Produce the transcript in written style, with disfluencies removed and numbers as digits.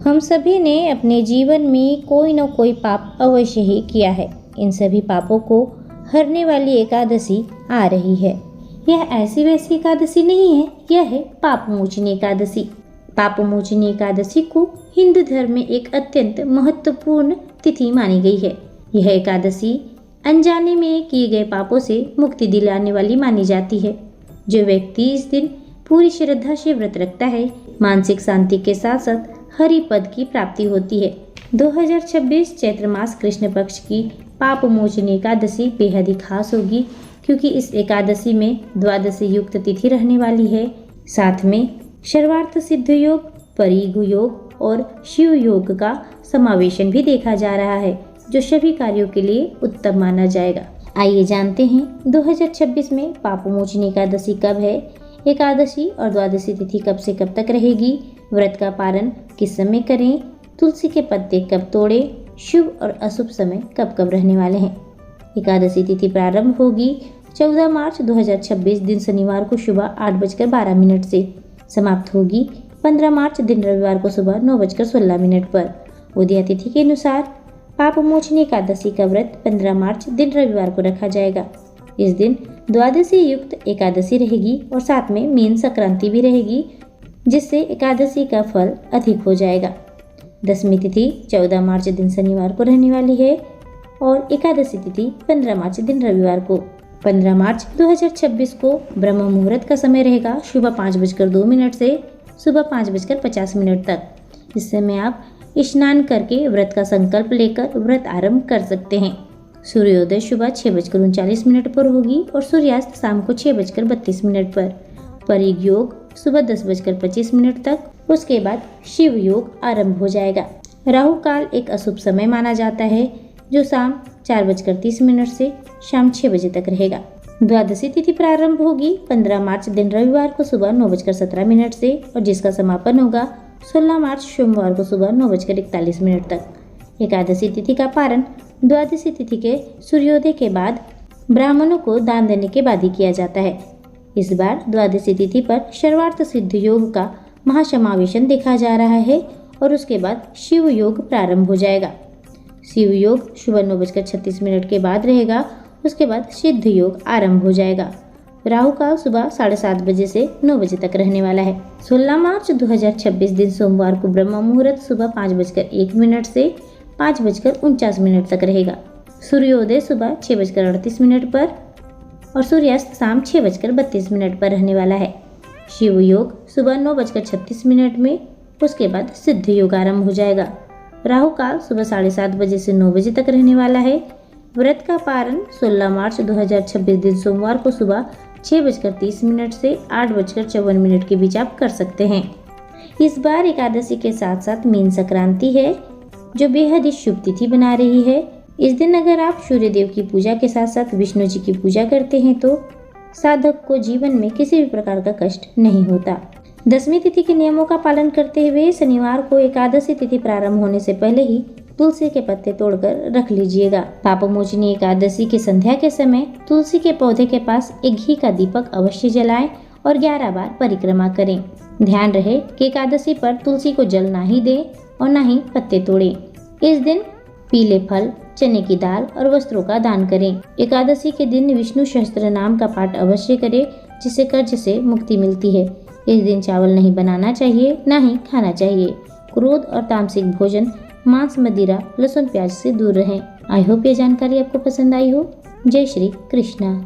हम सभी ने अपने जीवन में कोई न कोई पाप अवश्य ही किया है। इन सभी पापों को हरने वाली एकादशी आ रही है। यह ऐसी वैसी एकादशी नहीं है, यह है पाप मोचनी एकादशी। पाप मोचनी एकादशी को हिंदू धर्म में एक अत्यंत महत्वपूर्ण तिथि मानी गई है। यह एकादशी अनजाने में किए गए पापों से मुक्ति दिलाने वाली मानी जाती है। जो व्यक्ति इस दिन पूरी श्रद्धा से व्रत रखता है, मानसिक शांति के साथ साथ हरि पद की प्राप्ति होती है। 2026 चैत्र मास कृष्ण पक्ष की पाप मोचनी एकादशी बेहद ही खास होगी, क्योंकि इस एकादशी में द्वादशी युक्त तिथि रहने वाली है। साथ में सर्वार्थ सिद्ध योग, परिघ योग और शिव योग का समावेशन भी देखा जा रहा है, जो सभी कार्यों के लिए उत्तम माना जाएगा। आइए जानते हैं 2026 में पाप मोचनी एकादशी कब है, एकादशी और द्वादशी तिथि कब से कब तक रहेगी, व्रत का पारण किस समय करें, तुलसी के पत्ते कब तोड़ें, शुभ और अशुभ समय कब कब रहने वाले हैं। एकादशी तिथि प्रारंभ होगी 14 मार्च 2026 दिन शनिवार को सुबह 8:12 से, समाप्त होगी 15 मार्च दिन रविवार को सुबह 9:16 पर। उदया तिथि के अनुसार पाप मोचनी एकादशी का व्रत 15 मार्च दिन रविवार को रखा जाएगा। इस दिन द्वादशी युक्त एकादशी रहेगी और साथ में मीन संक्रांति भी रहेगी, जिससे एकादशी का फल अधिक हो जाएगा। दशमी तिथि 14 मार्च दिन शनिवार को रहने वाली है और एकादशी तिथि 15 मार्च दिन रविवार को। 15 मार्च 2026 को ब्रह्म मुहूर्त का समय रहेगा सुबह 5:02 से सुबह 5:50 तक। इस समय आप स्नान करके व्रत का संकल्प लेकर व्रत आरंभ कर सकते हैं। सूर्योदय सुबह 6:39 पर होगी और सूर्यास्त शाम को 6:32 पर। परिघ योग सुबह 10:25 तक, उसके बाद शिव योग आरंभ हो जाएगा। राहु काल एक अशुभ समय माना जाता है, जो शाम 4:30 से शाम 6 बजे तक रहेगा। द्वादशी तिथि प्रारंभ होगी 15 मार्च दिन रविवार को सुबह 9:17 से और जिसका समापन होगा 16 मार्च सोमवार को सुबह 9:41 तक। एकादशी तिथि का पारण द्वादशी तिथि के सूर्योदय के बाद ब्राह्मणों को दान देने के बाद ही किया जाता है। इस बार द्वादशी तिथि पर सर्वार्थ सिद्ध योग का महासमावेशन देखा जा रहा है और उसके बाद शिव योग प्रारंभ हो जाएगा। शिव योग सुबह 9:36 के बाद रहेगा, उसके बाद सिद्ध योग आरंभ हो जाएगा। राहु काल सुबह 7:30 बजे से 9 बजे तक रहने वाला है। 16 मार्च 2026 दिन सोमवार को ब्रह्म मुहूर्त सुबह 5:01 से 5:49 तक रहेगा। सूर्योदय सुबह 6:38 पर और सूर्यास्त शाम 6:32 पर रहने वाला है। शिव योग सुबह 9:36 में, उसके बाद सिद्ध योग आरंभ हो जाएगा। राहु काल सुबह 7:30 बजे से 9 बजे तक रहने वाला है। व्रत का पारण 16 मार्च 2026 दिन सोमवार को सुबह 6:30 से 8:54 के बीच आप कर सकते हैं। इस बार एकादशी के साथ साथ मीन संक्रांति है, जो बेहद ही शुभ तिथि बना रही है। इस दिन अगर आप सूर्य देव की पूजा के साथ साथ विष्णु जी की पूजा करते हैं तो साधक को जीवन में किसी भी प्रकार का कष्ट नहीं होता। दशमी तिथि के नियमों का पालन करते हुए शनिवार को एकादशी तिथि प्रारंभ होने से पहले ही तुलसी के पत्ते तोड़कर रख लीजिएगा। पाप मोचनी एकादशी की संध्या के समय तुलसी के पौधे के पास एक घी का दीपक अवश्य जलाएं और 11 बार परिक्रमा करें। ध्यान रहे कि एकादशी पर तुलसी को जल ना ही दें और ना ही पत्ते तोड़ें। इस दिन पीले फल, चने की दाल और वस्त्रों का दान करें। एकादशी के दिन विष्णु सहस्त्र नाम का पाठ अवश्य करें, जिससे कर्ज से मुक्ति मिलती है। इस दिन चावल नहीं बनाना चाहिए, ना ही खाना चाहिए। क्रोध और तामसिक भोजन, मांस, मदिरा, लहसुन, प्याज से दूर रहें। आई होप ये जानकारी आपको पसंद आई हो। जय श्री कृष्णा।